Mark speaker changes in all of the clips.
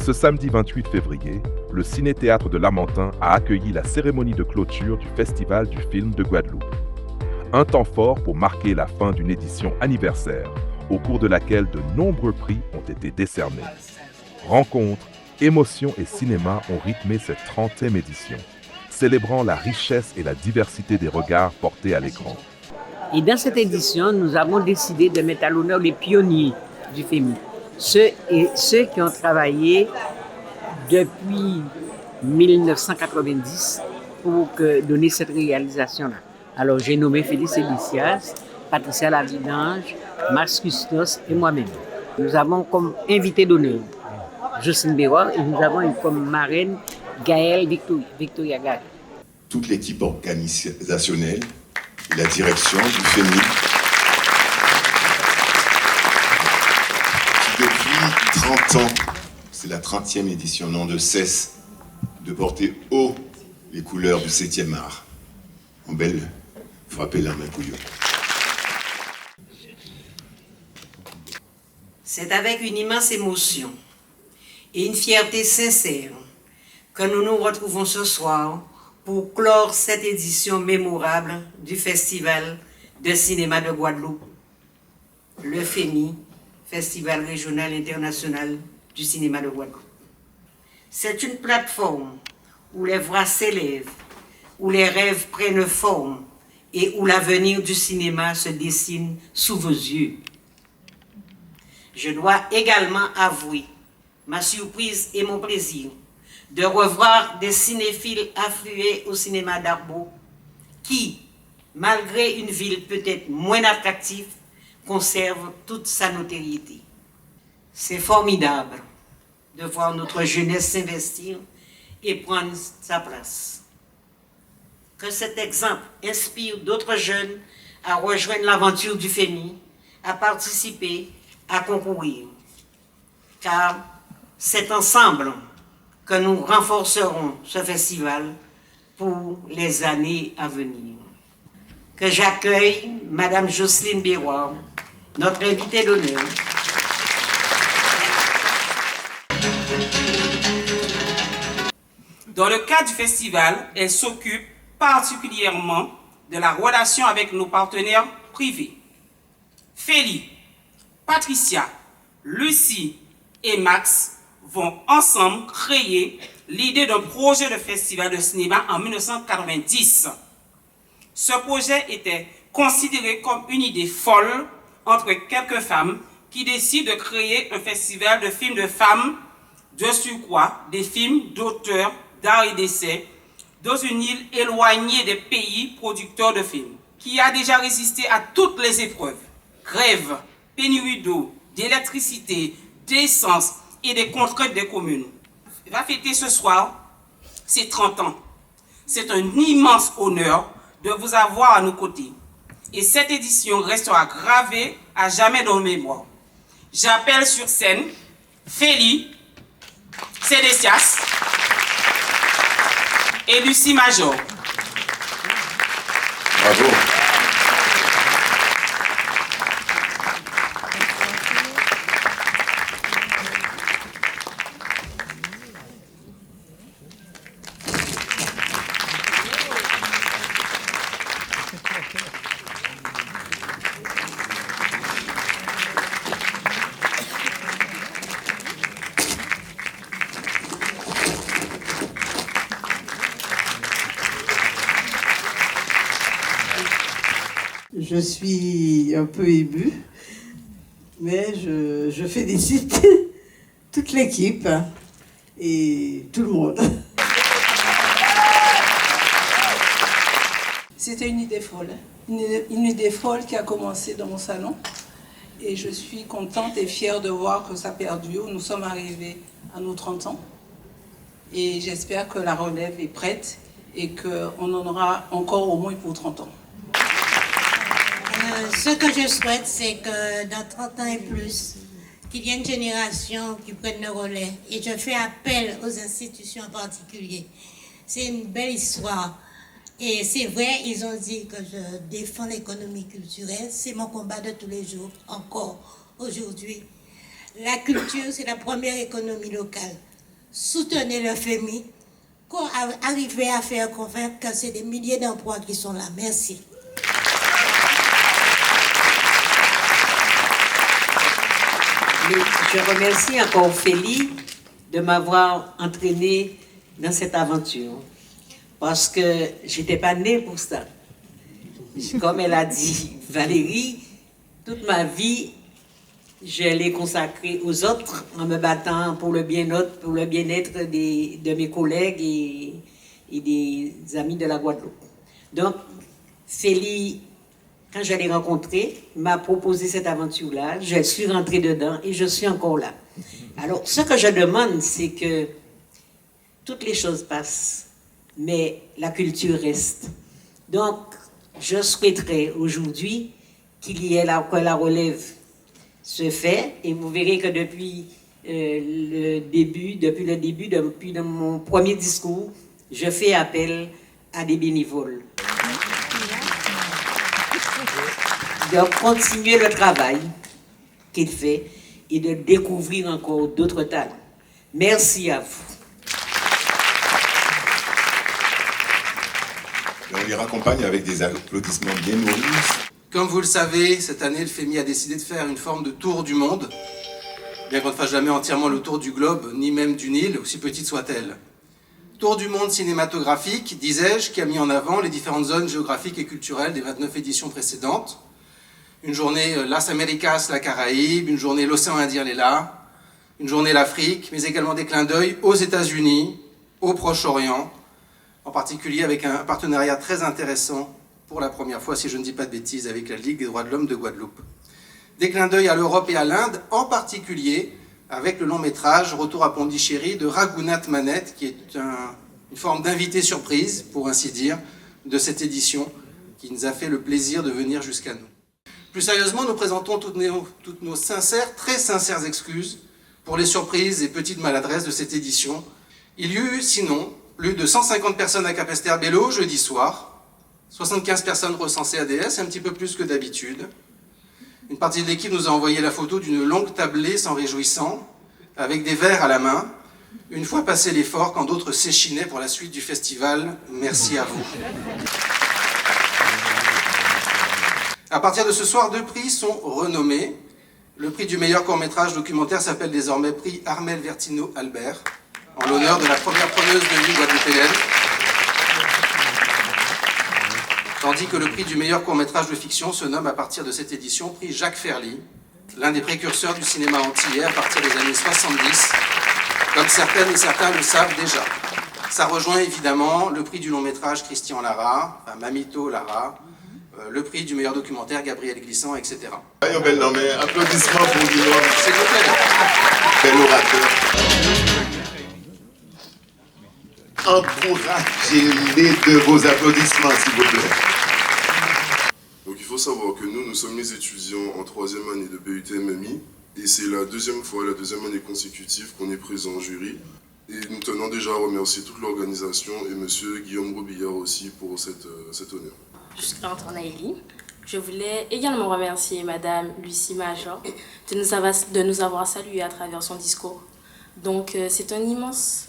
Speaker 1: Ce samedi 28 février, le Ciné-Théâtre de Lamentin a accueilli la cérémonie de clôture du Festival du film de Guadeloupe. Un temps fort pour marquer la fin d'une édition anniversaire, au cours de laquelle de nombreux prix ont été décernés. Rencontres, émotions et cinéma ont rythmé cette 30e édition, célébrant la richesse et la diversité des regards portés à l'écran.
Speaker 2: Et dans cette édition, nous avons décidé de mettre à l'honneur les pionniers du FEMI, ceux qui ont travaillé depuis 1990 pour donner cette réalisation-là. Alors j'ai nommé Félix Elicias, Patricia Lavidange, Max Custos et moi-même. Nous avons comme invité d'honneur Jocelyne Béroir et nous avons comme marraine Gaëlle Victoria Gall.
Speaker 3: Toute l'équipe organisationnelle et la direction du FEMI qui depuis 30 ans, c'est la 30e édition, n'ont de cesse de porter haut les couleurs du 7e art. En belle, frapper la main couillon.
Speaker 4: C'est avec une immense émotion et une fierté sincère que nous nous retrouvons ce soir pour clore cette édition mémorable du Festival de cinéma de Guadeloupe, le FEMI, Festival régional international du cinéma de Guadeloupe. C'est une plateforme où les voix s'élèvent, où les rêves prennent forme et où l'avenir du cinéma se dessine sous vos yeux. Je dois également avouer ma surprise et mon plaisir de revoir des cinéphiles afflués au cinéma d'Arbo qui, malgré une ville peut-être moins attractive, conserve toute sa notoriété. C'est formidable de voir notre jeunesse s'investir et prendre sa place. Que cet exemple inspire d'autres jeunes à rejoindre l'aventure du FEMI, à participer, à concourir. Car c'est ensemble que nous renforcerons ce festival pour les années à venir. Que j'accueille Madame Jocelyne Béroir, notre invitée d'honneur.
Speaker 5: Dans le cadre du festival, elle s'occupe particulièrement de la relation avec nos partenaires privés. Félie, Patricia, Lucie et Max vont ensemble créer l'idée d'un projet de festival de cinéma en 1990. Ce projet était considéré comme une idée folle entre quelques femmes qui décident de créer un festival de films de femmes, de surcroît des films d'auteurs d'art et d'essai dans une île éloignée des pays producteurs de films, qui a déjà résisté à toutes les épreuves, grève, pénurie d'eau, d'électricité, d'essence et des contraintes des communes. Il va fêter ce soir ses 30 ans. C'est un immense honneur de vous avoir à nos côtés. Et cette édition restera gravée à jamais dans nos mémoires. J'appelle sur scène Félie, Célestias et Lucie Major.
Speaker 3: Bravo.
Speaker 6: Je suis un peu émue, mais je félicite toute l'équipe et tout le monde.
Speaker 7: C'était une idée folle, une idée folle qui a commencé dans mon salon. Et je suis contente et fière de voir que ça perdure. Nous sommes arrivés à nos 30 ans. Et j'espère que la relève est prête et qu'on en aura encore au moins pour 30 ans.
Speaker 8: Ce que je souhaite, c'est que dans 30 ans et plus, qu'il y ait une génération qui prenne le relais. Et je fais appel aux institutions en particulier. C'est une belle histoire. Et c'est vrai, ils ont dit que je défends l'économie culturelle. C'est mon combat de tous les jours, encore aujourd'hui. La culture, c'est la première économie locale. soutenez le FEMI, arrivez à faire convaincre que c'est des milliers d'emplois qui sont là. Merci.
Speaker 4: Je remercie encore Félie de m'avoir entraînée dans cette aventure. Parce que je n'étais pas née pour ça. Comme elle a dit, Valérie, toute ma vie, je l'ai consacrée aux autres en me battant pour le bien-être de mes collègues et des amis de la Guadeloupe. Donc, Félie, quand je l'ai rencontrée, m'a proposé cette aventure-là. Je suis rentrée dedans et je suis encore là. Alors, ce que je demande, c'est que toutes les choses passent, mais la culture reste. Donc, je souhaiterais aujourd'hui qu'il y ait que la relève se fait, et vous verrez que depuis de mon premier discours, je fais appel à des bénévoles. De continuer le travail qu'il fait et de découvrir encore d'autres talents. Merci à vous.
Speaker 3: On les raccompagne avec des applaudissements bien nourris.
Speaker 9: Comme vous le savez, cette année, le FEMI a décidé de faire une forme de tour du monde, bien qu'on ne fasse jamais entièrement le tour du globe, ni même d'une île, aussi petite soit-elle. Tour du monde cinématographique, disais-je, qui a mis en avant les différentes zones géographiques et culturelles des 29 éditions précédentes. Une journée Las Américas, la Caraïbe, une journée l'océan Indien, les là, une journée l'Afrique, mais également des clins d'œil aux États-Unis, au Proche-Orient, en particulier avec un partenariat très intéressant, pour la première fois, si je ne dis pas de bêtises, avec la Ligue des droits de l'homme de Guadeloupe. Des clins d'œil à l'Europe et à l'Inde, en particulier avec le long-métrage Retour à Pondichéry de Raghunath Manet, qui est une forme d'invité surprise, pour ainsi dire, de cette édition, qui nous a fait le plaisir de venir jusqu'à nous. Plus sérieusement, nous présentons toutes nos sincères, très sincères excuses pour les surprises et petites maladresses de cette édition. Il y eut, sinon, plus de 150 personnes à Capesterre-Belle-Eau jeudi soir, 75 personnes recensées ADS, un petit peu plus que d'habitude. Une partie de l'équipe nous a envoyé la photo d'une longue tablée s'en réjouissant, avec des verres à la main, une fois passé l'effort, quand d'autres s'échinaient pour la suite du festival. Merci à vous. À partir de ce soir, 2 prix sont renommés. Le prix du meilleur court-métrage documentaire s'appelle désormais prix Armel Vertino Albert, en l'honneur de la première preneuse de vie guadeloupéenne. Tandis que le prix du meilleur court-métrage de fiction se nomme à partir de cette édition prix Jacques Ferly, l'un des précurseurs du cinéma antillais à partir des années 70, comme certaines et certains le savent déjà. Ça rejoint évidemment le prix du long-métrage Christian Lara, enfin Mamito Lara, le prix du meilleur documentaire Gabriel Glissant, etc.
Speaker 3: Un bel nom, mais applaudissements pour Guillaume.
Speaker 9: S'il vous plaît.
Speaker 3: Bel orateur. Encouragez-les de vos applaudissements, s'il vous plaît.
Speaker 10: Donc il faut savoir que nous sommes les étudiants en 3e année de BUT-MMI et c'est la deuxième année consécutive qu'on est présent en jury. Et nous tenons déjà à remercier toute l'organisation et monsieur Guillaume Robillard aussi pour cet honneur.
Speaker 11: Je suis Clémentine Naïli. Je voulais également remercier Madame Lucie Major de nous avoir salués à travers son discours. Donc c'est un immense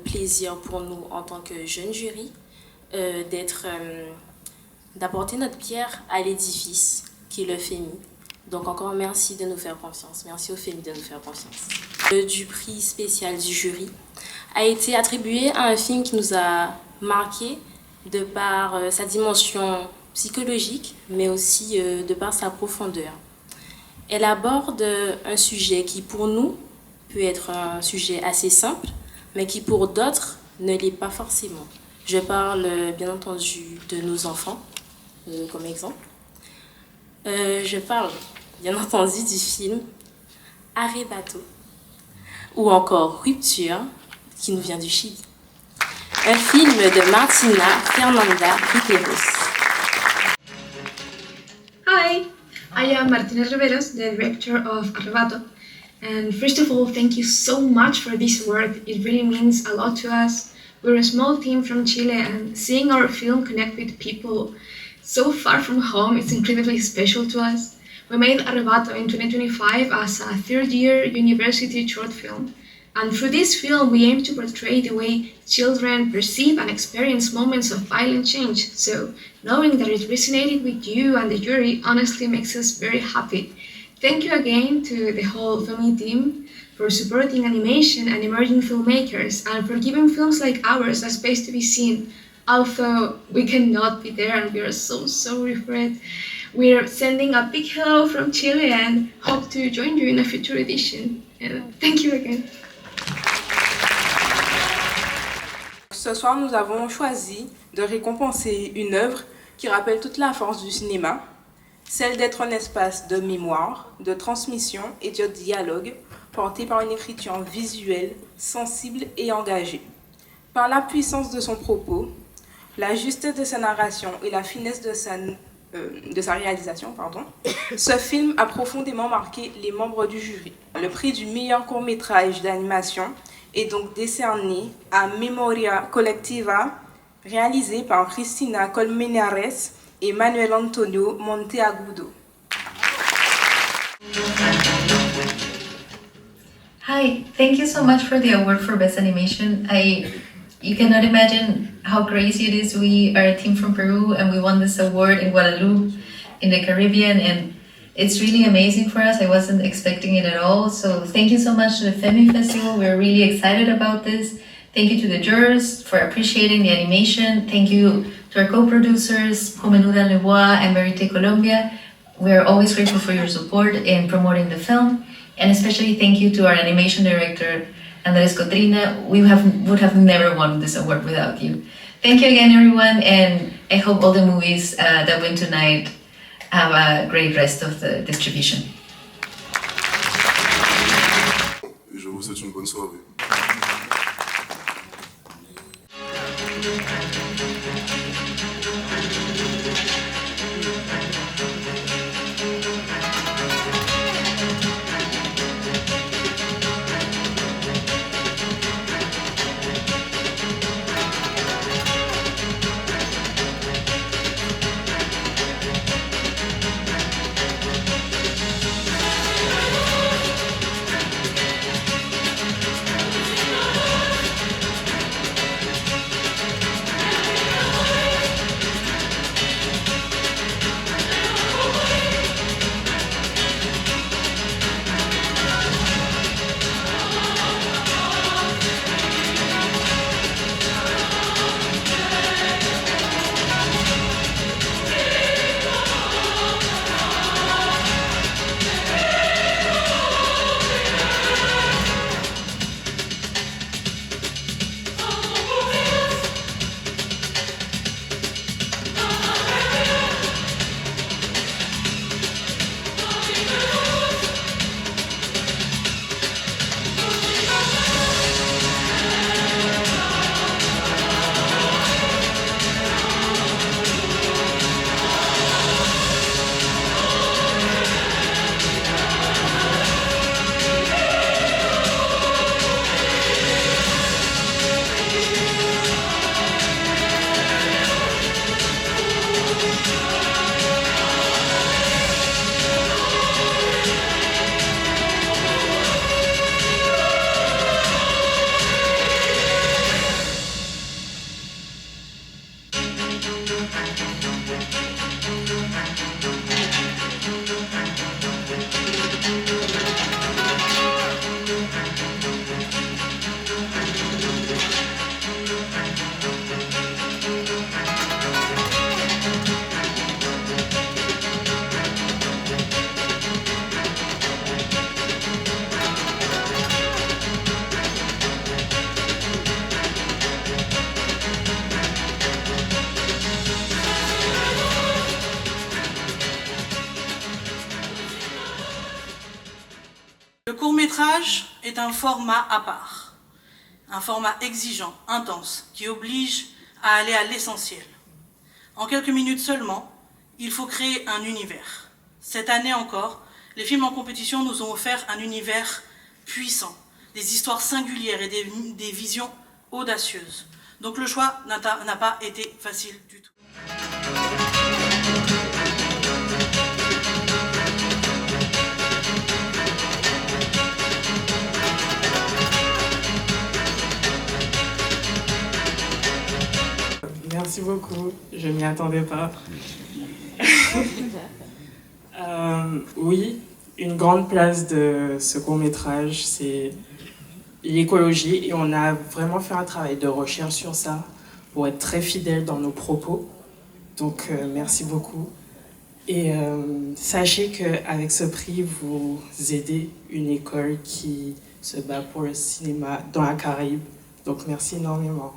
Speaker 11: plaisir pour nous en tant que jeunes jury d'apporter notre pierre à l'édifice qui est le FEMI. Donc encore merci de nous faire confiance. Merci au FEMI de nous faire confiance. Du prix spécial du jury a été attribué à un film qui nous a marqué de par sa dimension psychologique, mais aussi de par sa profondeur. Elle aborde un sujet qui, pour nous, peut être un sujet assez simple, mais qui, pour d'autres, ne l'est pas forcément. Je parle, bien entendu, de nos enfants, comme exemple. Je parle, bien entendu, du film Arrebato, ou encore Rupture, qui nous vient du Chili. Un film de Martina Fernanda Riveros.
Speaker 12: Hi, I am Martina Riveros, the director of Arrebato. And first of all, thank you so much for this work. It really means a lot to us. We're a small team from Chile, and seeing our film connect with people so far from home is incredibly special to us. We made Arrebato in 2025 as a third-year university short film. And through this film, we aim to portray the way children perceive and experience moments of violent change. So, knowing that it resonated with you and the jury honestly makes us very happy. Thank you again to the whole FEMI team for supporting animation and emerging filmmakers and for giving films like ours a space to be seen. Although we cannot be there and we are so sorry for it, we're sending a big hello from Chile and hope to join you in a future edition. Thank you again.
Speaker 13: Ce soir, nous avons choisi de récompenser une œuvre qui rappelle toute la force du cinéma, celle d'être un espace de mémoire, de transmission et de dialogue porté par une écriture visuelle, sensible et engagée. Par la puissance de son propos, la justesse de sa narration et la finesse de sa réalisation, ce film a profondément marqué les membres du jury. Le prix du meilleur court-métrage d'animation est donc décerné à Memoria Colectiva, réalisé par Cristina Colmenares et Manuel Antonio Monteagudo.
Speaker 14: Hi, thank you so much for the award for Best Animation. You cannot imagine how crazy it is. We are a team from Peru and we won this award in Guadalupe, in the Caribbean, and it's really amazing for us. I wasn't expecting it at all. So thank you so much to the FEMI Festival. We're really excited about this. Thank you to the jurors for appreciating the animation. Thank you to our co-producers, Jomenuda Lebois and Verite Colombia. We are always grateful for your support in promoting the film. And especially thank you to our animation director, Andres Cotrina. We would have never won this award without you. Thank you again, everyone, and I hope all the movies that win tonight have a great rest of the distribution.
Speaker 10: Et je vous souhaite une bonne soirée.
Speaker 15: Le court-métrage est un format à part, un format exigeant, intense, qui oblige à aller à l'essentiel. En quelques minutes seulement, il faut créer un univers. Cette année encore, les films en compétition nous ont offert un univers puissant, des histoires singulières et des visions audacieuses. Donc le choix n'a pas été facile du tout.
Speaker 16: Merci beaucoup, je m'y attendais pas. Oui, une grande place de ce court-métrage, c'est l'écologie, et on a vraiment fait un travail de recherche sur ça pour être très fidèle dans nos propos. Donc merci beaucoup. Et sachez qu'avec ce prix, vous aidez une école qui se bat pour le cinéma dans la Caraïbe. Donc merci énormément.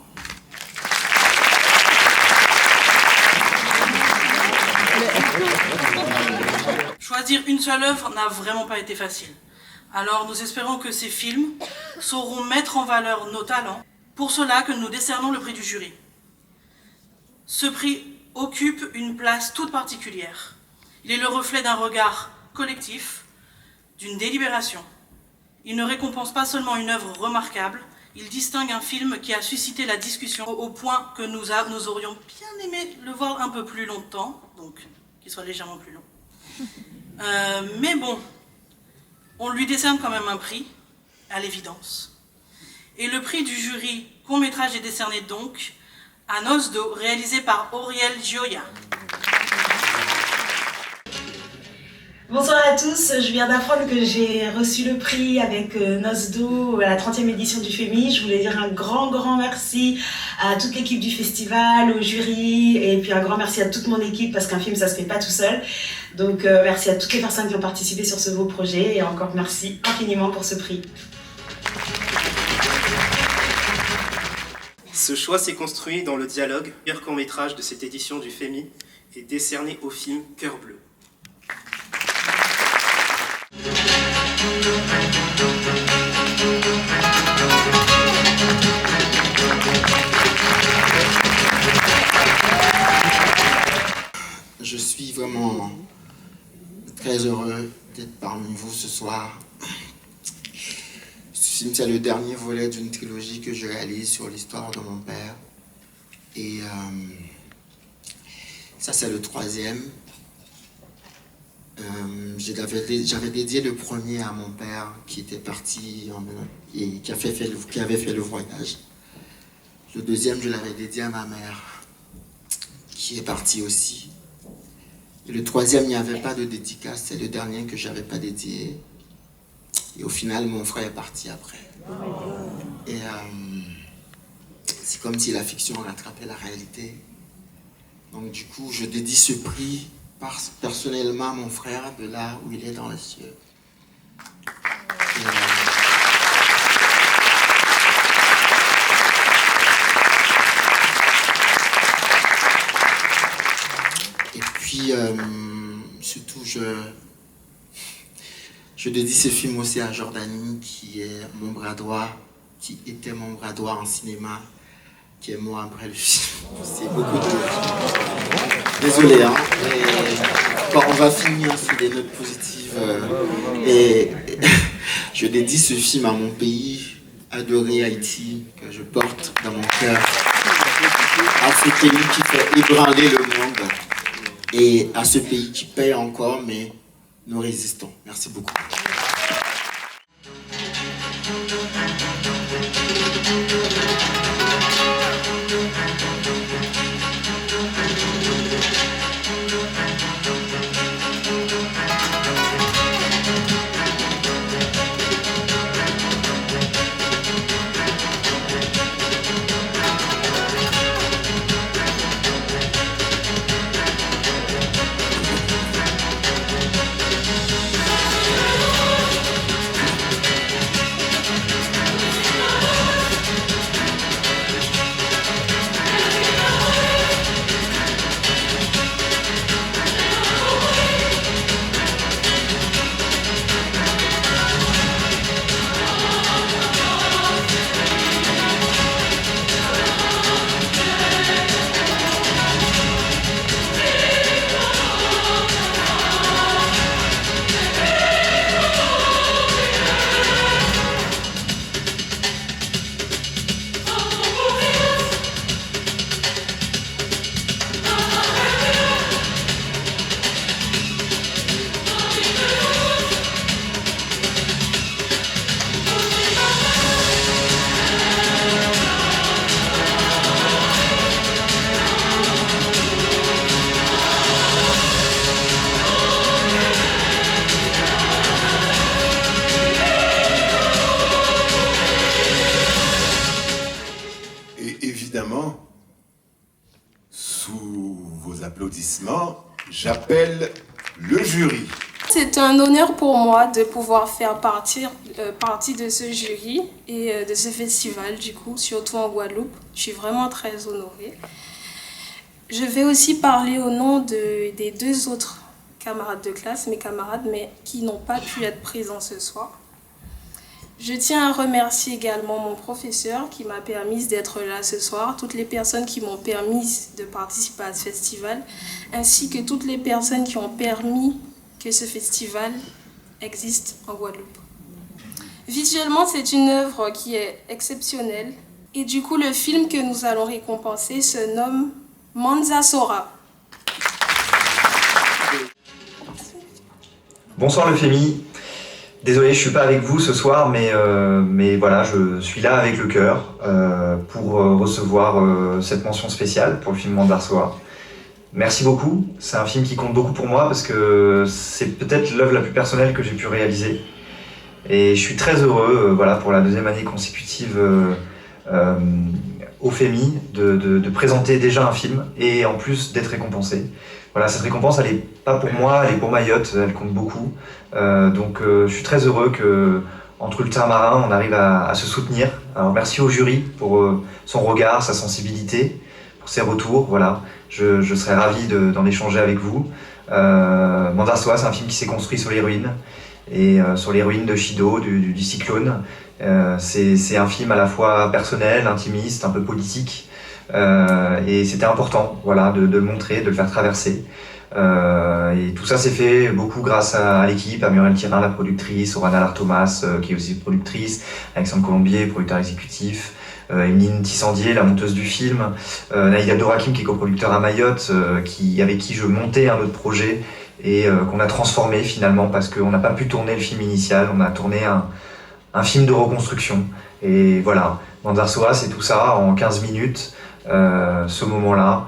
Speaker 15: Choisir une seule œuvre n'a vraiment pas été facile. Alors nous espérons que ces films sauront mettre en valeur nos talents. Pour cela que nous décernons le prix du jury. Ce prix occupe une place toute particulière. Il est le reflet d'un regard collectif, d'une délibération. Il ne récompense pas seulement une œuvre remarquable, il distingue un film qui a suscité la discussion au point que nous aurions bien aimé le voir un peu plus longtemps, donc qu'il soit légèrement plus long. Mais bon, on lui décerne quand même un prix, à l'évidence. Et le prix du jury court-métrage est décerné donc à Nosdo, réalisé par Auriel Gioia.
Speaker 17: Bonsoir à tous, je viens d'apprendre que j'ai reçu le prix avec Nosdo à la 30e édition du FEMI. Je voulais dire un grand merci à toute l'équipe du festival, au jury, et puis un grand merci à toute mon équipe parce qu'un film ça se fait pas tout seul. Donc merci à toutes les personnes qui ont participé sur ce beau projet et encore merci infiniment pour ce prix.
Speaker 18: Ce choix s'est construit dans le dialogue. Le meilleur court-métrage de cette édition du FEMI est décerné au film Cœur Bleu.
Speaker 19: Je suis vraiment très heureux d'être parmi vous ce soir. Ce film, c'est le dernier volet d'une trilogie que je réalise sur l'histoire de mon père. Et ça, c'est le troisième. J'avais dédié le premier à mon père qui était parti et qui avait fait le voyage. Le deuxième, je l'avais dédié à ma mère qui est partie aussi. Et le troisième, il n'y avait pas de dédicace, c'est le dernier que je n'avais pas dédié. Et au final, mon frère est parti après. Et c'est comme si la fiction rattrapait la réalité. Donc du coup, je dédie ce prix personnellement à mon frère de là où il est dans les cieux. Et puis, surtout, je dédie ce film aussi à Jordanie, qui est mon bras droit, qui était mon bras droit en cinéma, qui est mort après le film. C'est beaucoup de... Désolé, hein. Bon, on va finir sur des notes positives. Et je dédie ce film à mon pays, adoré Haïti, que je porte dans mon cœur. À ce pays qui fait ébranler le monde. Et à ce pays qui paye encore, mais nous résistons. Merci beaucoup.
Speaker 3: applaudissements, j'appelle le jury.
Speaker 11: C'est un honneur pour moi de pouvoir faire partie de ce jury et de ce festival, du coup, surtout en Guadeloupe. Je suis vraiment très honorée. Je vais aussi parler au nom des deux autres camarades de classe, mes camarades, mais qui n'ont pas pu être présents ce soir. Je tiens à remercier également mon professeur qui m'a permis d'être là ce soir, toutes les personnes qui m'ont permis de participer à ce festival, ainsi que toutes les personnes qui ont permis que ce festival existe en Guadeloupe. Visuellement, c'est une œuvre qui est exceptionnelle. Et du coup, le film que nous allons récompenser se nomme Manza Sora.
Speaker 20: Bonsoir le FEMI. Désolé, je ne suis pas avec vous ce soir, mais voilà, je suis là avec le cœur pour recevoir cette mention spéciale pour le film Manza Sora. Merci beaucoup, c'est un film qui compte beaucoup pour moi parce que c'est peut-être l'œuvre la plus personnelle que j'ai pu réaliser. Et je suis très heureux, voilà, pour la deuxième année consécutive au FEMI de présenter déjà un film et en plus d'être récompensé. Voilà, cette récompense, elle n'est pas pour moi, elle est pour Mayotte, elle compte beaucoup. Donc je suis très heureux qu'entre ultramarins, on arrive à se soutenir. Alors merci au jury pour son regard, sa sensibilité, pour ses retours, voilà. Je serais ravi d'en échanger avec vous. Manza Sora, c'est un film qui s'est construit sur les ruines, et sur les ruines de Chido, du cyclone. C'est un film à la fois personnel, intimiste, un peu politique, et c'était important, voilà, de le montrer, de le faire traverser. Et tout ça s'est fait beaucoup grâce à l'équipe, à Muriel Thirin, la productrice, Orana Lartomas, qui est aussi productrice, Alexandre Colombier, producteur exécutif, Emeline Tissandier, la monteuse du film, Naïda Dorakim, qui est coproducteur à Mayotte, avec qui je montais un autre projet et qu'on a transformé finalement parce qu'on n'a pas pu tourner le film initial, on a tourné un film de reconstruction. Et voilà, Manza Sora, c'est tout ça en 15 minutes, ce moment-là,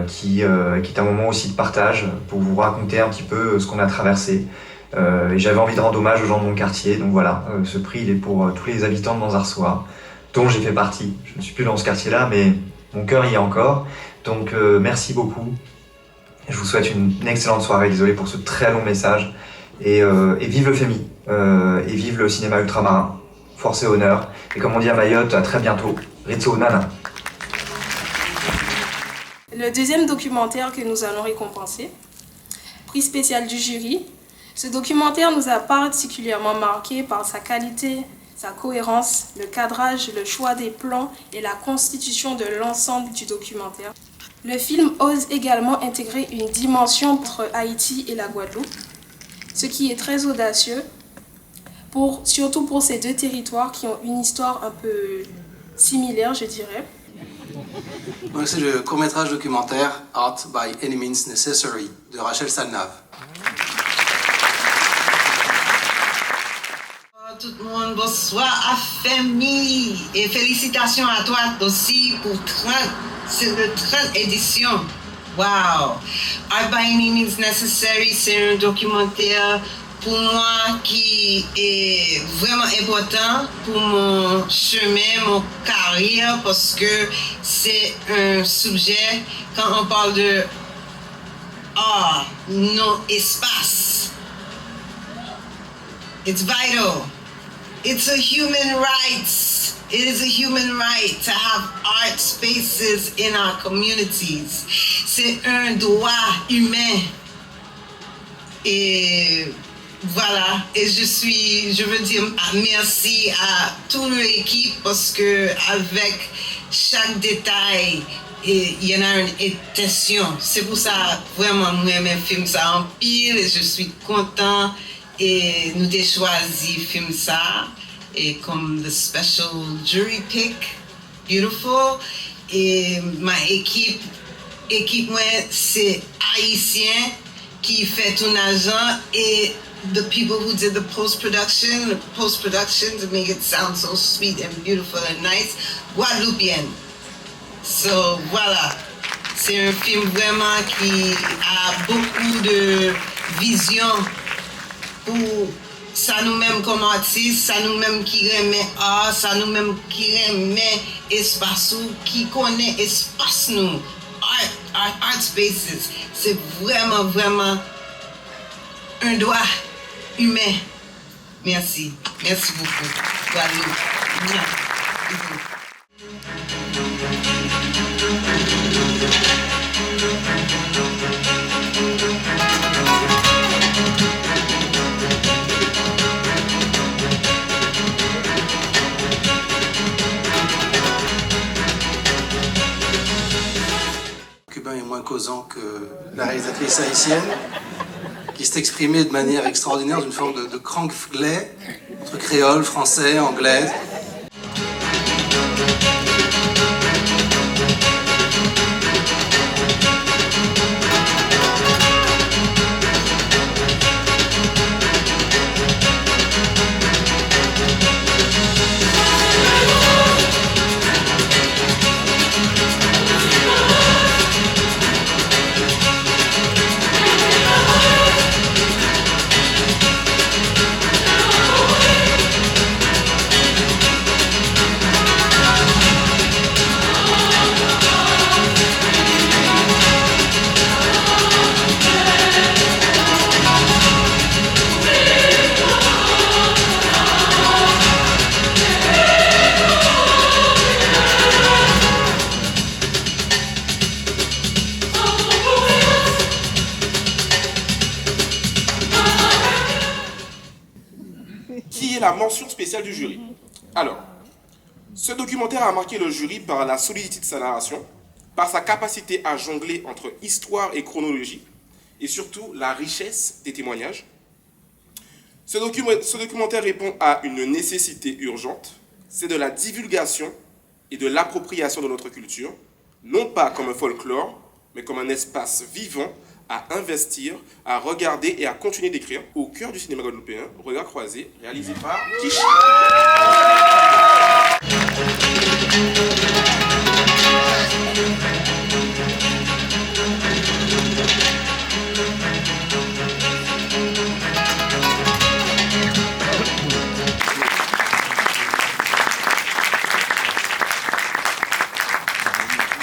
Speaker 20: qui est un moment aussi de partage pour vous raconter un petit peu ce qu'on a traversé. Et j'avais envie de rendre hommage aux gens de mon quartier, donc voilà, ce prix il est pour tous les habitants de Manza Sora, dont j'ai fait partie. Je ne suis plus dans ce quartier-là, mais mon cœur y est encore. Donc merci beaucoup. Je vous souhaite une excellente soirée, désolé pour ce très long message. Et vive le FEMI, et vive le cinéma ultramarin. Force et honneur. Et comme on dit à Mayotte, à très bientôt. Ritso Nana.
Speaker 11: Le deuxième documentaire que nous allons récompenser, prix spécial du jury. Ce documentaire nous a particulièrement marqué par sa qualité, sa cohérence, le cadrage, le choix des plans et la constitution de l'ensemble du documentaire. Le film ose également intégrer une dimension entre Haïti et la Guadeloupe, ce qui est très audacieux, surtout pour ces deux territoires qui ont une histoire un peu similaire, je dirais.
Speaker 9: Donc c'est le court-métrage documentaire Art by Any Means Necessary de Rachel Salnave.
Speaker 21: Tout le monde, bonsoir à FEMI et félicitations à toi aussi pour 30 éditions. Wow! Art by Any Means Necessary, c'est un documentaire pour moi qui est vraiment important pour mon chemin, mon carrière, parce que c'est un sujet, quand on parle de art, non espace. It's vital. It's a human right. It is a human right to have art spaces in our communities. C'est un droit humain. Et voilà. Et je veux dire merci à toute l'équipe parce que avec chaque détail, il y en a une intention. C'est pour ça, vraiment, moi, mes films, ça en pile et je suis content. Et nous avons choisi film ça et comme the special jury pick, beautiful. Et ma équipe moi c'est haïtien qui fait tout l'argent et the people who did the post-production to make it sound so sweet and beautiful and nice, Guadeloupéenne. So voilà, c'est un film vraiment qui a beaucoup de vision. Pour ça nous-mêmes comme artistes, ça nous-mêmes qui remet art, ça nous-mêmes qui remet espace, qui connaît espace nous. art spaces. C'est vraiment, vraiment un doigt humain. Merci. Merci beaucoup. Guadeloupe.
Speaker 9: Cubain est moins causant que la réalisatrice haïtienne, qui s'est exprimée de manière extraordinaire, d'une forme de crank-flay, entre créole, français, anglais.
Speaker 1: Qui est la mention spéciale du jury? Alors, ce documentaire a marqué le jury par la solidité de sa narration, par sa capacité à jongler entre histoire et chronologie, et surtout la richesse des témoignages. Ce documentaire répond à une nécessité urgente, c'est de la divulgation et de l'appropriation de notre culture, non pas comme un folklore, mais comme un espace vivant à investir, à regarder et à continuer d'écrire au cœur du cinéma guadeloupéen, Regard croisé, réalisé par Tichy.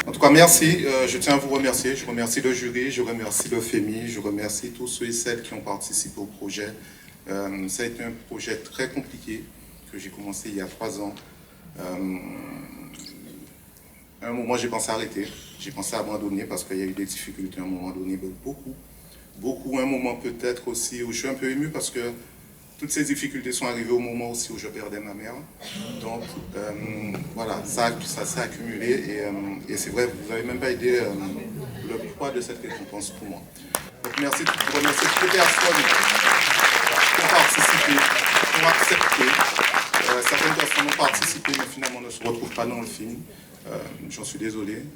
Speaker 22: En tout cas, merci. Je tiens à vous remercier. Je remercie le jury, je remercie le FEMI, je remercie tous ceux et celles qui ont participé au projet. Ça a été un projet très compliqué que j'ai commencé il y a 3 ans. À un moment, j'ai pensé arrêter. J'ai pensé abandonner parce qu'il y a eu des difficultés à un moment donné, beaucoup. Un moment peut-être aussi où je suis un peu ému parce que toutes ces difficultés sont arrivées au moment aussi où je perdais ma mère. Donc voilà, ça s'est accumulé et c'est vrai, vous n'avez même pas idée le poids de cette récompense pour moi. Donc merci, je remercie toutes les personnes qui ont participé, qui ont accepté. Certaines personnes ont participé mais finalement ne se retrouvent pas dans le film. J'en suis désolé,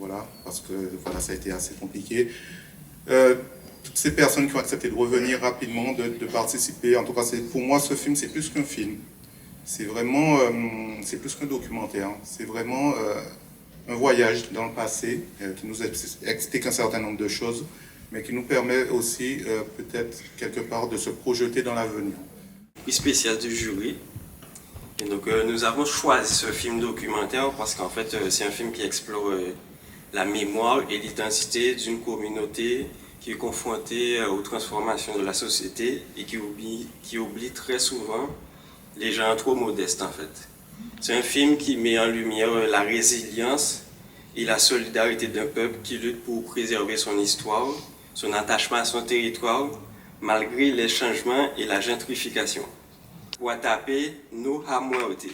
Speaker 22: voilà, parce que voilà, ça a été assez compliqué. Toutes ces personnes qui ont accepté de revenir rapidement, de participer. En tout cas, pour moi, ce film, c'est plus qu'un film. C'est vraiment, c'est plus qu'un documentaire. C'est vraiment un voyage dans le passé qui nous explique un certain nombre de choses, mais qui nous permet aussi, peut-être, quelque part, de se projeter dans l'avenir.
Speaker 23: Prix spécial du jury. Et donc, nous avons choisi ce film documentaire parce qu'en fait, c'est un film qui explore la mémoire et l'identité d'une communauté qui est confrontée aux transformations de la société et qui oublie très souvent les gens trop modestes en fait. C'est un film qui met en lumière la résilience et la solidarité d'un peuple qui lutte pour préserver son histoire, son attachement à son territoire, malgré les changements et la gentrification. Watape no ha muerte.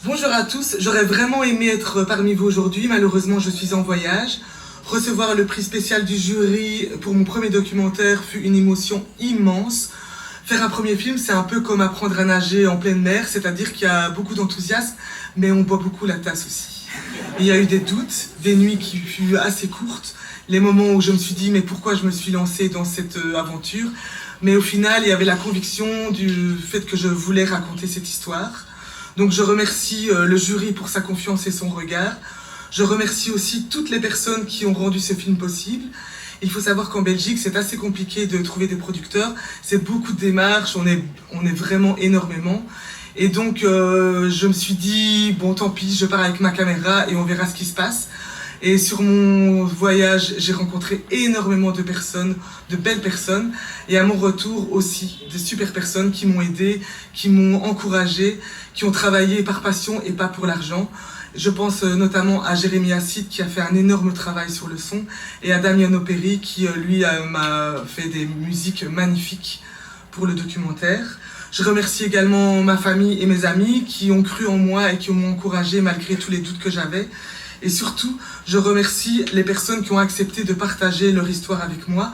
Speaker 24: Bonjour à tous, j'aurais vraiment aimé être parmi vous aujourd'hui, malheureusement je suis en voyage. Recevoir le prix spécial du jury pour mon premier documentaire fut une émotion immense. Faire un premier film, c'est un peu comme apprendre à nager en pleine mer, c'est-à-dire qu'il y a beaucoup d'enthousiasme, mais on boit beaucoup la tasse aussi. Il y a eu des doutes, des nuits qui furent assez courtes, les moments où je me suis dit mais pourquoi je me suis lancée dans cette aventure, mais au final il y avait la conviction du fait que je voulais raconter cette histoire. Donc je remercie le jury pour sa confiance et son regard. Je remercie aussi toutes les personnes qui ont rendu ce film possible. Il faut savoir qu'en Belgique, c'est assez compliqué de trouver des producteurs. C'est beaucoup de démarches, on est vraiment énormément. Et donc, je me suis dit, bon, tant pis, je pars avec ma caméra et on verra ce qui se passe. Et sur mon voyage, j'ai rencontré énormément de personnes, de belles personnes. Et à mon retour aussi, des super personnes qui m'ont aidé, qui m'ont encouragé, qui ont travaillé par passion et pas pour l'argent. Je pense notamment à Jérémy Acide qui a fait un énorme travail sur le son et à Damiano Perry qui, lui, m'a fait des musiques magnifiques pour le documentaire. Je remercie également ma famille et mes amis qui ont cru en moi et qui m'ont encouragé malgré tous les doutes que j'avais. Et surtout, je remercie les personnes qui ont accepté de partager leur histoire avec moi.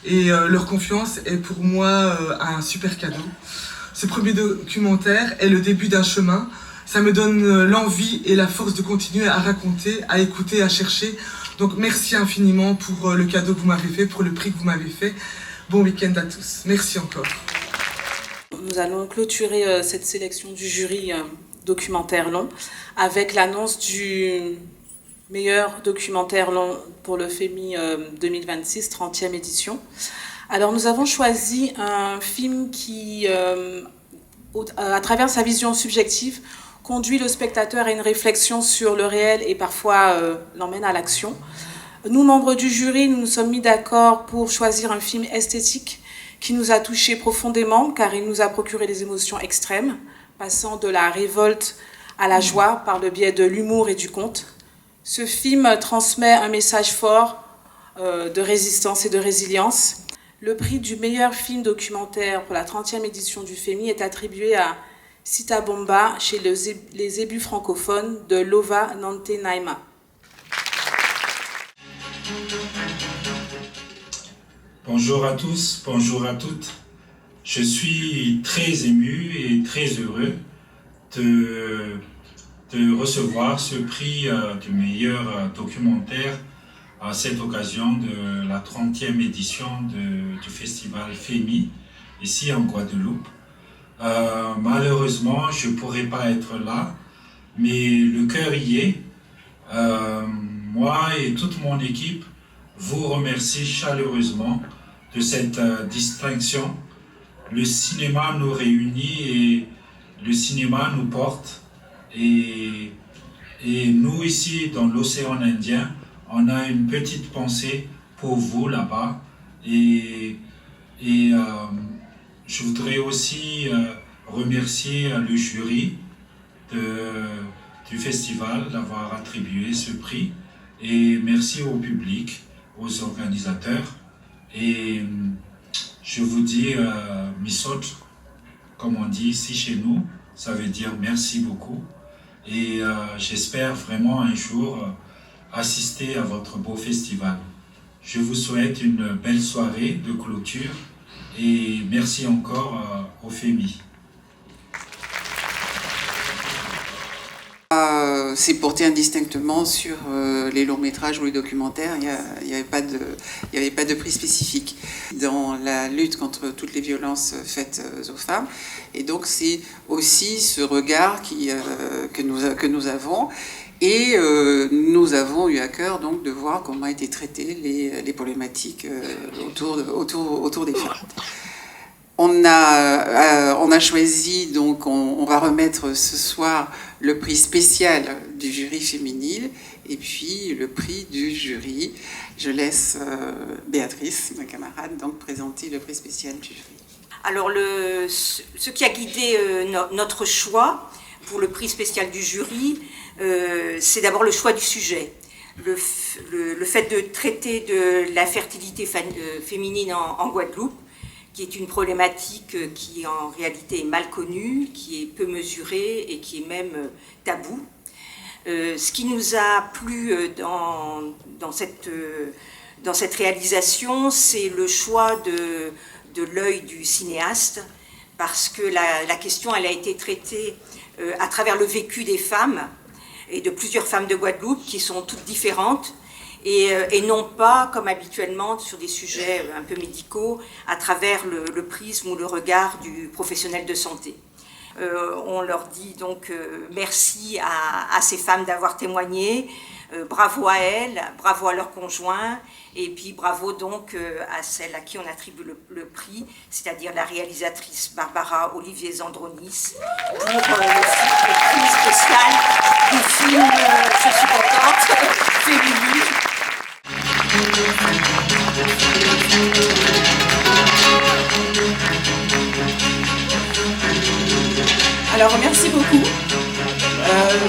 Speaker 24: Et leur confiance est pour moi un super cadeau. Ce premier documentaire est le début d'un chemin. Ça me donne l'envie et la force de continuer à raconter, à écouter, à chercher. Donc merci infiniment pour le cadeau que vous m'avez fait, pour le prix que vous m'avez fait. Bon week-end à tous. Merci encore.
Speaker 15: Nous allons clôturer cette sélection du jury documentaire long avec l'annonce du meilleur documentaire long pour le FEMI 2026, 30e édition. Alors nous avons choisi un film qui, à travers sa vision subjective, conduit le spectateur à une réflexion sur le réel et parfois l'emmène à l'action. Nous, membres du jury, nous nous sommes mis d'accord pour choisir un film esthétique qui nous a touchés profondément car il nous a procuré des émotions extrêmes, passant de la révolte à la joie par le biais de l'humour et du conte. Ce film transmet un message fort de résistance et de résilience. Le prix du meilleur film documentaire pour la 30e édition du FEMI est attribué à Sita Bomba chez les Zébus francophones de Lova Nante Naima.
Speaker 2: Bonjour à tous, bonjour à toutes. Je suis très ému et très heureux de recevoir ce prix du meilleur documentaire à cette occasion de la 30e édition du festival FEMI, ici en Guadeloupe. Malheureusement, je ne pourrais pas être là, mais le cœur y est. Moi et toute mon équipe vous remercie chaleureusement de cette distinction. Le cinéma nous réunit et le cinéma nous porte. Et nous ici dans l'océan Indien, on a une petite pensée pour vous là-bas. Et je voudrais aussi remercier le jury du festival d'avoir attribué ce prix. Et merci au public, aux organisateurs. Et je vous dis misot, comme on dit ici chez nous, ça veut dire merci beaucoup. Et j'espère vraiment un jour assister à votre beau festival. Je vous souhaite une belle soirée de clôture et merci encore au FEMI.
Speaker 5: C'est porté indistinctement sur les longs métrages ou les documentaires. Il n'y avait pas de prix spécifique dans la lutte contre toutes les violences faites aux femmes. Et donc c'est aussi ce regard que nous avons. Et nous avons eu à cœur donc de voir comment étaient traitées les problématiques autour des femmes. On a choisi, donc on va remettre ce soir le prix spécial du jury féminine et puis le prix du jury. Je laisse Béatrice, ma camarade, donc présenter le prix spécial du jury.
Speaker 6: Alors ce qui a guidé notre choix pour le prix spécial du jury, c'est d'abord le choix du sujet. Le fait de traiter de la fertilité féminine en Guadeloupe, qui est une problématique qui en réalité est mal connue, qui est peu mesurée et qui est même tabou. Ce qui nous a plu dans cette réalisation, c'est le choix de l'œil du cinéaste, parce que la question elle a été traitée à travers le vécu des femmes, et de plusieurs femmes de Guadeloupe qui sont toutes différentes, et non pas, comme habituellement, sur des sujets un peu médicaux, à travers le prisme ou le regard du professionnel de santé. On leur dit donc merci à ces femmes d'avoir témoigné, Bravo à elles, bravo à leurs conjoints, et puis bravo donc à celle à qui on attribue le prix, c'est-à-dire la réalisatrice Barbara Olivier Zandronis, pour le prix spécial du film, je suis contente, féminin.
Speaker 4: Alors merci beaucoup.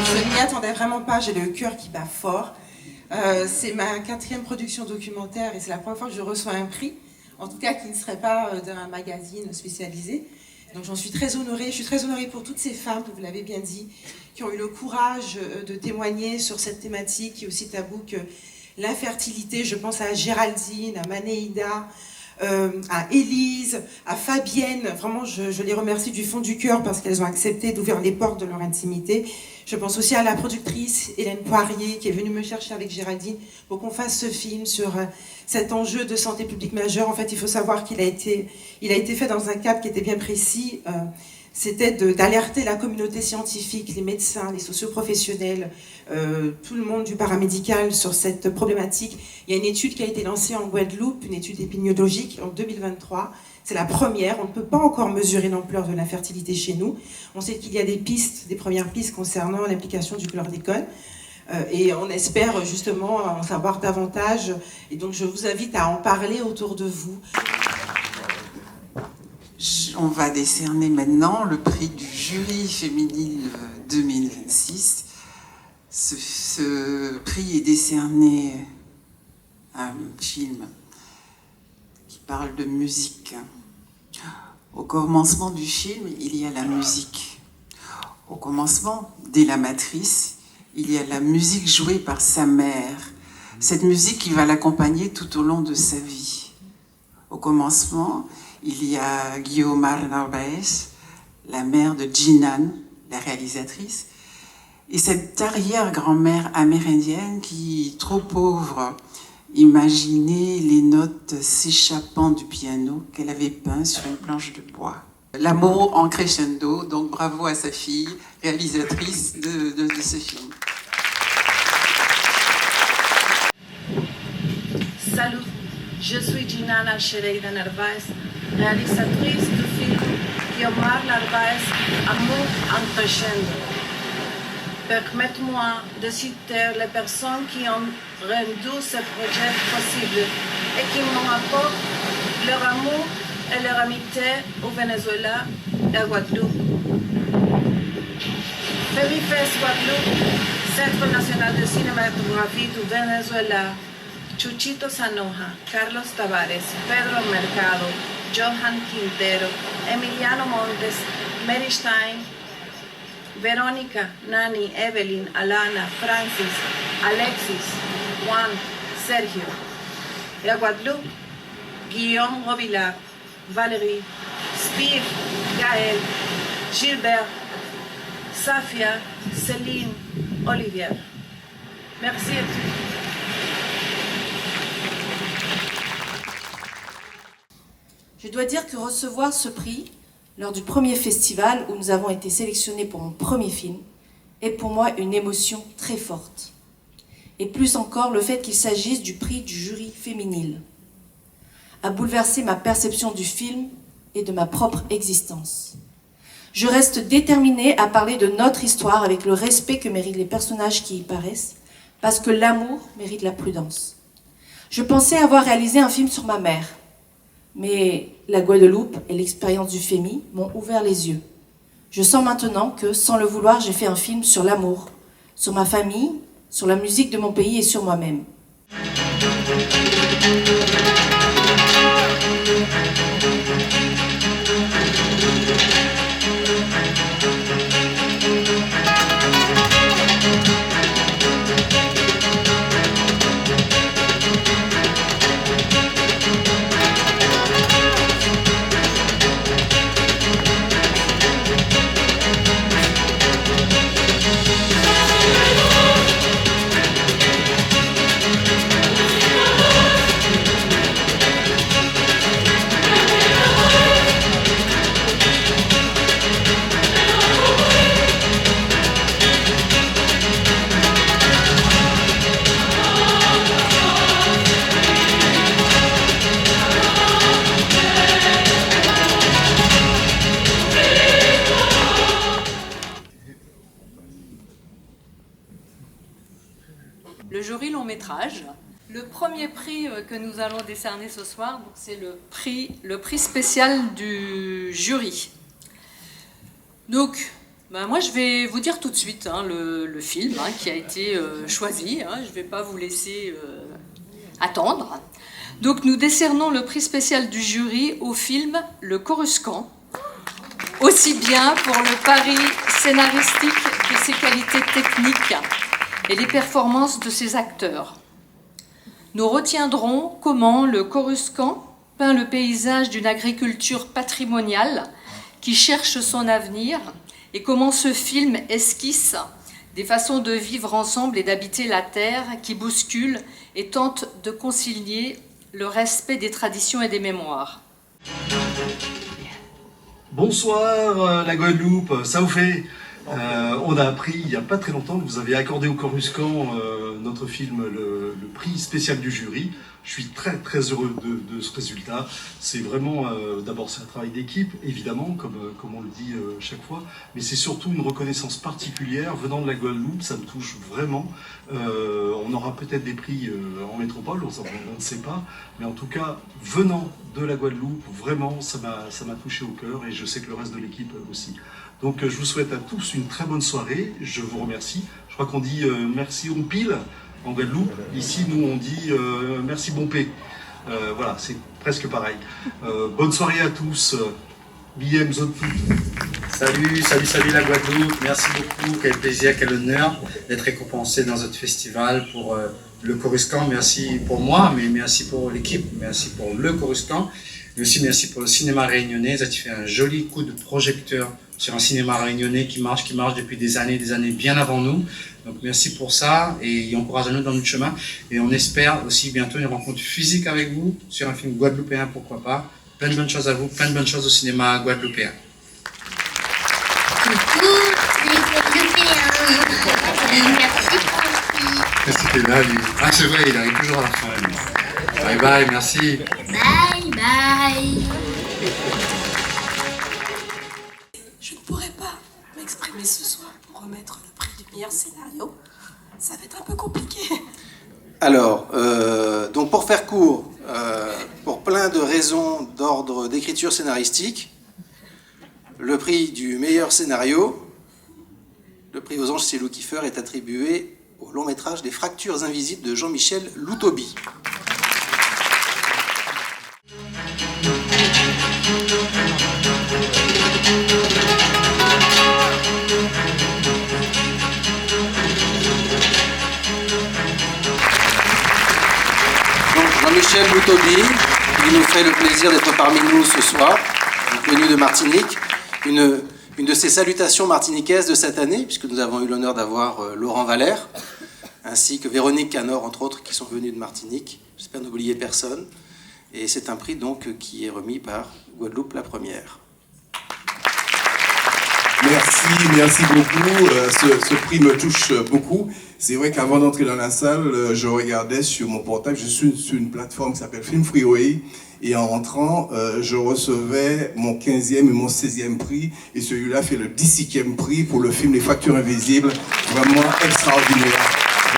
Speaker 4: Je ne m'y attendais vraiment pas, j'ai le cœur qui bat fort. C'est ma 4e production documentaire et c'est la première fois que je reçois un prix, en tout cas qui ne serait pas d'un magazine spécialisé. Donc j'en suis très honorée. Je suis très honorée pour toutes ces femmes, vous l'avez bien dit, qui ont eu le courage de témoigner sur cette thématique qui est aussi taboue que l'infertilité. Je pense à Géraldine, à Manéida, à Élise, à Fabienne. Vraiment, je les remercie du fond du cœur parce qu'elles ont accepté d'ouvrir les portes de leur intimité. Je pense aussi à la productrice Hélène Poirier qui est venue me chercher avec Géraldine pour qu'on fasse ce film sur cet enjeu de santé publique majeur. En fait, il faut savoir qu'il a été fait dans un cadre qui était bien précis. C'était d'alerter la communauté scientifique, les médecins, les socioprofessionnels, tout le monde du paramédical sur cette problématique. Il y a une étude qui a été lancée en Guadeloupe, une étude épidémiologique en 2023. C'est la première. On ne peut pas encore mesurer l'ampleur de l'infertilité chez nous. On sait qu'il y a des premières pistes concernant l'implication du chlordécone. Et on espère justement en savoir davantage. Et donc je vous invite à en parler autour de vous.
Speaker 5: On va décerner maintenant le prix du jury féminine 2026. Ce prix est décerné à un film qui parle de musique. Au commencement du film, il y a la musique. Au commencement, dès la matrice, il y a la musique jouée par sa mère. Cette musique qui va l'accompagner tout au long de sa vie. Au commencement, il y a Guiomar Narvaez, la mère de Jinan, la réalisatrice, et cette arrière-grand-mère amérindienne qui, trop pauvre, imaginait les notes s'échappant du piano qu'elle avait peint sur une planche de bois. L'amour en crescendo, donc bravo à sa fille, réalisatrice de ce film.
Speaker 7: Salut, je suis Jinan Alchereida Narvaez, réalisatrice du film Guiomar Narvaez, Amour en crescendo. Permettez-moi de citer les personnes qui ont rendu ce projet possible et qui m'ont apporté leur amour et leur amitié au Venezuela et à Guadeloupe. FEMIFEST Guadeloupe, Centre national de cinématographie du Venezuela, Chuchito Sanoja, Carlos Tavares, Pedro Mercado, Johan Quintero, Emiliano Montes, Mary Stein, Verónica, Nani, Evelyn, Alana, Francis, Alexis, Juan, Sergio. Et à Guadeloupe, Guillaume Robillac, Valérie, Steve, Gaël, Gilbert, Safia, Céline, Olivier. Merci à tous.
Speaker 8: Je dois dire que recevoir ce prix lors du premier festival où nous avons été sélectionnés pour mon premier film est pour moi une émotion très forte. Et plus encore, le fait qu'il s'agisse du prix du jury féminine a bouleversé ma perception du film et de ma propre existence. Je reste déterminée à parler de notre histoire avec le respect que méritent les personnages qui y paraissent, parce que l'amour mérite la prudence. Je pensais avoir réalisé un film sur ma mère, mais la Guadeloupe et l'expérience du FEMI m'ont ouvert les yeux. Je sens maintenant que, sans le vouloir, j'ai fait un film sur l'amour, sur ma famille, sur la musique de mon pays et sur moi-même.
Speaker 10: métrage. Le premier prix que nous allons décerner ce soir, c'est le prix spécial du jury. Donc, moi je vais vous dire tout de suite le film qui a été choisi. Je ne vais pas vous laisser attendre. Donc nous décernons le prix spécial du jury au film Le Coruscant, aussi bien pour le pari scénaristique que ses qualités techniques et les performances de ses acteurs. Nous retiendrons comment le Coruscant peint le paysage d'une agriculture patrimoniale qui cherche son avenir et comment ce film esquisse des façons de vivre ensemble et d'habiter la terre qui bousculent et tentent de concilier le respect des traditions et des mémoires.
Speaker 12: Bonsoir la Guadeloupe, ça vous fait on a appris il n'y a pas très longtemps que vous avez accordé au Coruscant notre film le prix spécial du jury. Je suis très très heureux de ce résultat. C'est vraiment, d'abord c'est un travail d'équipe, évidemment, comme on le dit chaque fois, mais c'est surtout une reconnaissance particulière venant de la Guadeloupe, ça me touche vraiment. On aura peut-être des prix en métropole, on ne sait pas, mais en tout cas, venant de la Guadeloupe, vraiment, ça m'a touché au cœur et je sais que le reste de l'équipe aussi. Donc je vous souhaite à tous une très bonne soirée, je vous remercie. Je crois qu'on dit merci on pile en Guadeloupe, ici nous on dit merci bon P. Voilà, c'est presque pareil. Bonne soirée à tous, BM Zone Foot.
Speaker 13: Salut la Guadeloupe, merci beaucoup, quel plaisir, quel honneur d'être récompensé dans notre festival pour le Coruscant. Merci pour moi, mais merci pour l'équipe, merci pour le Coruscant, mais aussi merci pour le cinéma réunionnais. Ça fait un joli coup de projecteur sur un cinéma réunionnais qui marche depuis des années bien avant nous. Donc merci pour ça et encouragez-nous dans notre chemin. Et on espère aussi bientôt une rencontre physique avec vous sur un film guadeloupéen, pourquoi pas. Plein de bonnes choses à vous, plein de bonnes choses au cinéma guadeloupéen.
Speaker 14: Coucou les Guadeloupéens.
Speaker 13: Merci qu'il est là, lui. Ah c'est vrai, il arrive toujours à la fin. Lui. Bye bye, merci.
Speaker 14: Bye bye.
Speaker 25: Je ne pourrais pas m'exprimer ce soir pour remettre le prix du meilleur scénario. Ça va être un peu compliqué.
Speaker 9: Alors, donc pour faire court, pour plein de raisons d'ordre d'écriture scénaristique, le prix du meilleur scénario, le prix aux anges c'est Lou Kiefer, est attribué au long métrage des Fractures invisibles de Jean-Michel Loutobi. Jean-Michel Loutobi, qui nous fait le plaisir d'être parmi nous ce soir, venu de Martinique. Une de ses salutations martiniquaises de cette année, puisque nous avons eu l'honneur d'avoir Laurent Valère, ainsi que Véronique Canor, entre autres, qui sont venus de Martinique. J'espère n'oublier personne. Et c'est un prix donc qui est remis par Guadeloupe la Première.
Speaker 1: Merci beaucoup. Ce prix me touche beaucoup. C'est vrai qu'avant d'entrer dans la salle, je regardais sur mon portable, je suis sur une plateforme qui s'appelle Film Freeway, et en rentrant, je recevais mon 15e et mon 16e prix, et celui-là fait le 17e prix pour le film Les Fractures invisibles. Vraiment extraordinaire.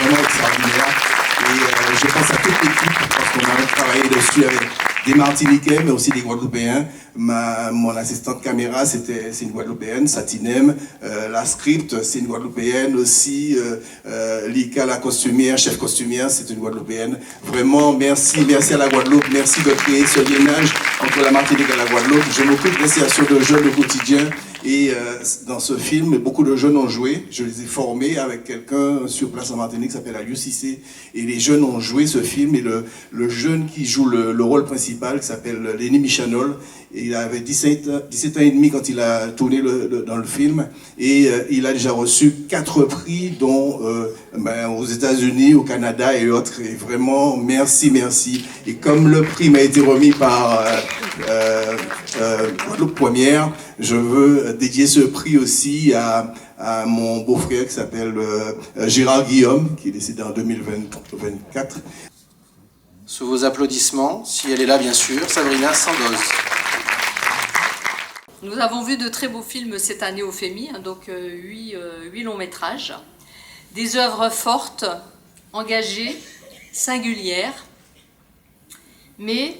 Speaker 1: Et je pense à toute l'équipe, parce qu'on a travaillé dessus avec des Martiniquais, mais aussi des Guadeloupéens. Mon assistante caméra, c'est une Guadeloupéenne, Satinem. La script, c'est une Guadeloupéenne aussi. Lika, la costumière, chef costumière, c'est une Guadeloupéenne. Vraiment, merci à la Guadeloupe. Merci de créer ce lienage entre la Martinique et la Guadeloupe. Je m'occupe de l'insertion de jeunes au quotidien. Et dans ce film, beaucoup de jeunes ont joué. Je les ai formés avec quelqu'un sur place en Martinique qui s'appelle Aliou Cissé. Et les jeunes ont joué ce film. Et le jeune qui joue le rôle principal, qui s'appelle Lenny Michanol, et il avait 17 ans et demi quand il a tourné dans le film. Et il a déjà reçu 4 prix, dont aux États-Unis, au Canada et autres. Et vraiment, merci. Et comme le prix m'a été remis par Guadeloupe Première, je veux dédier ce prix aussi à mon beau-frère qui s'appelle Gérard Guillaume, qui est décédé en 2024.
Speaker 9: Sous vos applaudissements, si elle est là bien sûr, Sabrina Sandoz.
Speaker 10: Nous avons vu de très beaux films cette année au FEMI, donc 8 longs métrages. Des œuvres fortes, engagées, singulière, mais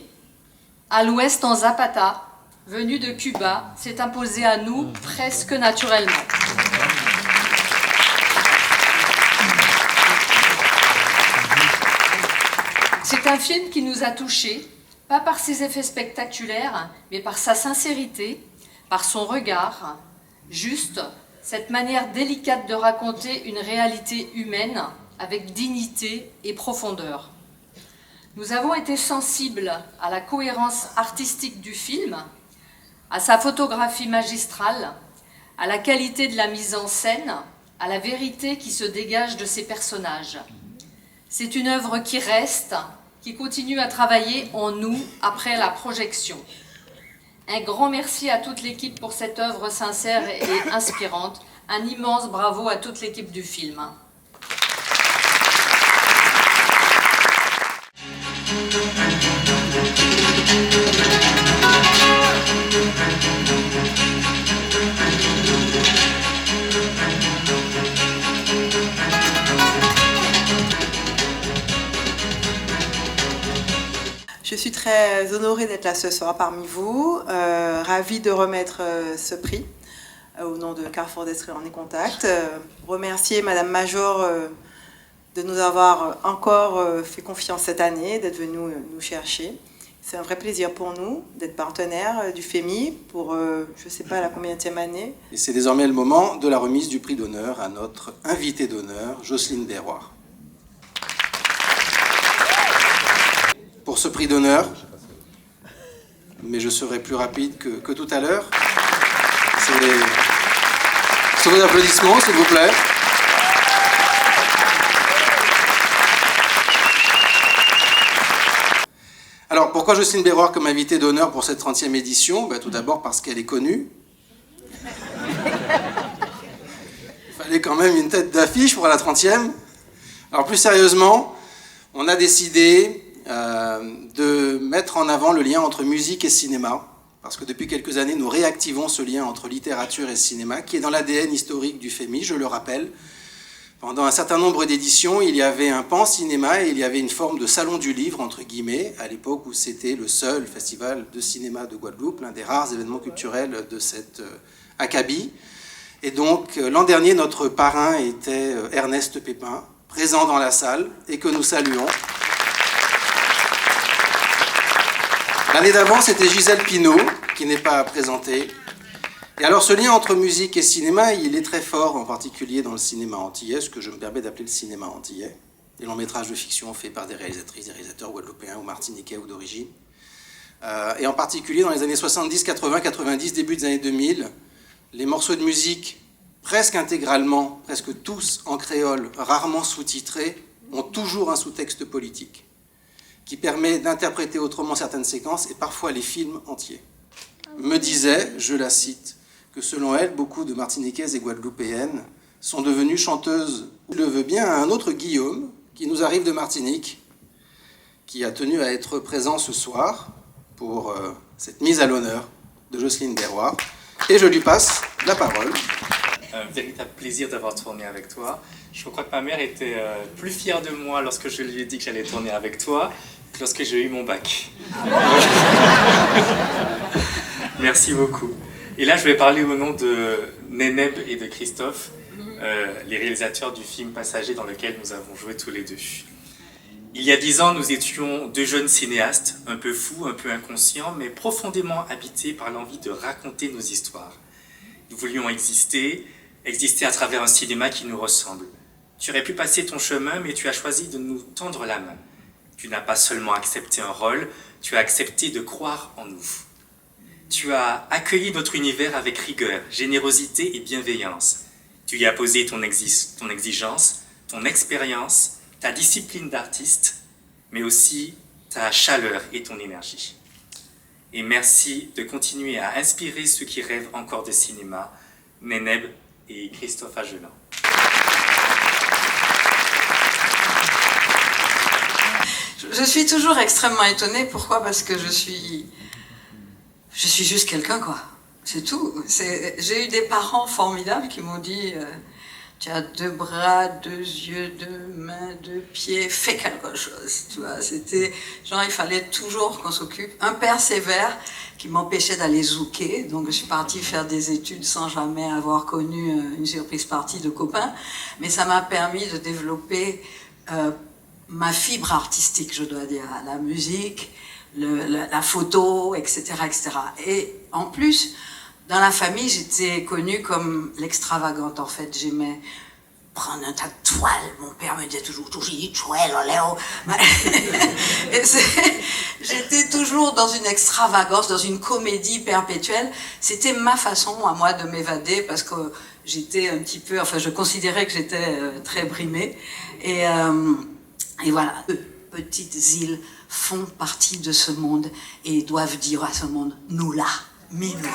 Speaker 10: à l'ouest en Zapata, venu de Cuba, s'est imposé à nous presque naturellement. C'est un film qui nous a touchés, pas par ses effets spectaculaires, mais par sa sincérité, par son regard, juste cette manière délicate de raconter une réalité humaine avec dignité et profondeur. Nous avons été sensibles à la cohérence artistique du film, à sa photographie magistrale, à la qualité de la mise en scène, à la vérité qui se dégage de ses personnages. C'est une œuvre qui reste, qui continue à travailler en nous après la projection. Un grand merci à toute l'équipe pour cette œuvre sincère et inspirante. Un immense bravo à toute l'équipe du film.
Speaker 3: Je suis très honorée d'être là ce soir parmi vous, ravie de remettre ce prix au nom de Carrefour d'Esprit en Contact. Remercier Madame Major de nous avoir encore fait confiance cette année, d'être venue nous chercher. C'est un vrai plaisir pour nous d'être partenaire du FEMI pour, je ne sais pas la combienième année.
Speaker 9: Et c'est désormais le moment de la remise du prix d'honneur à notre invitée d'honneur, Jocelyne Berroir. Pour ce prix d'honneur, mais je serai plus rapide que tout à l'heure. C'est vos applaudissements, s'il vous plaît. Alors, pourquoi Jocelyne Berroir comme invitée d'honneur pour cette 30e édition ? Tout d'abord parce qu'elle est connue. Il fallait quand même une tête d'affiche pour la 30e. Alors, plus sérieusement, on a décidé de mettre en avant le lien entre musique et cinéma, parce que depuis quelques années, nous réactivons ce lien entre littérature et cinéma, qui est dans l'ADN historique du FEMI, je le rappelle. Pendant un certain nombre d'éditions, il y avait un pan cinéma et il y avait une forme de salon du livre, entre guillemets, à l'époque où c'était le seul festival de cinéma de Guadeloupe, l'un des rares événements culturels de cette acabit. Et donc, l'an dernier, notre parrain était Ernest Pépin, présent dans la salle, et que nous saluons. L'année d'avant, c'était Gisèle Pinault, qui n'est pas présentée. Et alors, ce lien entre musique et cinéma, il est très fort, en particulier dans le cinéma antillais, ce que je me permets d'appeler le cinéma antillais. Des longs métrages de fiction faits par des réalisatrices, des réalisateurs guadeloupéens ou martiniquais ou d'origine. Et en particulier, dans les années 70, 80, 90, début des années 2000, les morceaux de musique, presque intégralement, presque tous en créole, rarement sous-titrés, ont toujours un sous-texte politique, qui permet d'interpréter autrement certaines séquences et parfois les films entiers. Me disait, je la cite, que selon elle, beaucoup de Martiniquaises et Guadeloupéennes sont devenues chanteuses, ou le veut bien, un autre Guillaume, qui nous arrive de Martinique, qui a tenu à être présent ce soir pour cette mise à l'honneur de Jocelyne Berroir. Et je lui passe la parole.
Speaker 16: Un véritable plaisir d'avoir tourné avec toi. Je crois que ma mère était plus fière de moi lorsque je lui ai dit que j'allais tourner avec toi que lorsque j'ai eu mon bac. Merci beaucoup. Et là, je vais parler au nom de Neneb et de Christophe, les réalisateurs du film Passager dans lequel nous avons joué tous les deux. Il y a 10 ans, nous étions deux jeunes cinéastes, un peu fous, un peu inconscients, mais profondément habités par l'envie de raconter nos histoires. Nous voulions exister à travers un cinéma qui nous ressemble. Tu aurais pu passer ton chemin, mais tu as choisi de nous tendre la main. Tu n'as pas seulement accepté un rôle, tu as accepté de croire en nous. Tu as accueilli notre univers avec rigueur, générosité et bienveillance. Tu y as posé ton exigence, ton expérience, ta discipline d'artiste, mais aussi ta chaleur et ton énergie. Et merci de continuer à inspirer ceux qui rêvent encore de cinéma, Neneb et Christophe Agelan.
Speaker 17: Je suis toujours extrêmement étonnée. Pourquoi ? Parce que je suis juste quelqu'un, quoi. C'est tout. J'ai eu des parents formidables qui m'ont dit tu as 2 bras, 2 yeux, 2 mains, 2 pieds, fais quelque chose, tu vois. C'était genre, il fallait toujours qu'on s'occupe. Un père sévère qui m'empêchait d'aller zouker, donc je suis partie faire des études sans jamais avoir connu une surprise partie de copains, mais ça m'a permis de développer ma fibre artistique, je dois dire, la musique, la photo, etc., etc. Et en plus, dans la famille, j'étais connue comme l'extravagante, en fait. J'aimais prendre un tas de toiles. Mon père me disait toujours, j'ai toile, Léo. J'étais toujours dans une extravagance, dans une comédie perpétuelle. C'était ma façon, à moi, de m'évader, parce que j'étais un petit peu, enfin, je considérais que j'étais très brimée. Et voilà, petites îles font partie de ce monde et doivent dire à ce monde, nous là, mais nous.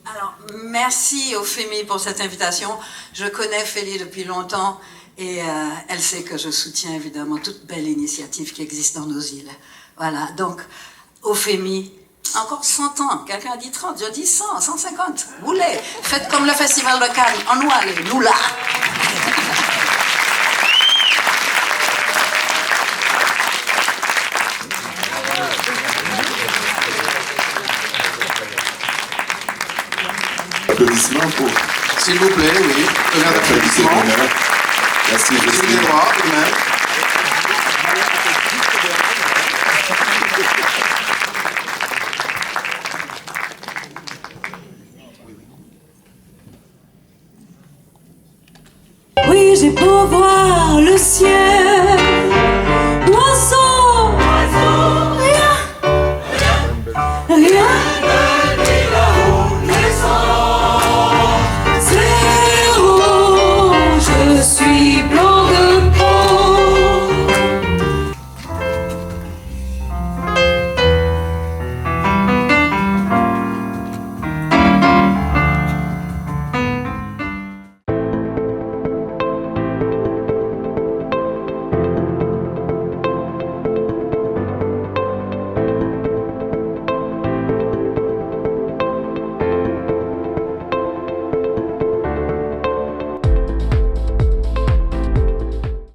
Speaker 17: Alors, merci au FEMI pour cette invitation. Je connais Félie depuis longtemps et elle sait que je soutiens évidemment toute belle initiative qui existe dans nos îles. Voilà, donc au FEMI, encore 100 ans, quelqu'un a dit 30, je dis 100, 150, vous voulez, faites comme le Festival de Cannes, en nous allez, nous là.
Speaker 22: Applaudissements pour...
Speaker 9: S'il vous plaît, oui. Un applaudissement.
Speaker 22: Merci,
Speaker 9: Merci, les droits, quand même.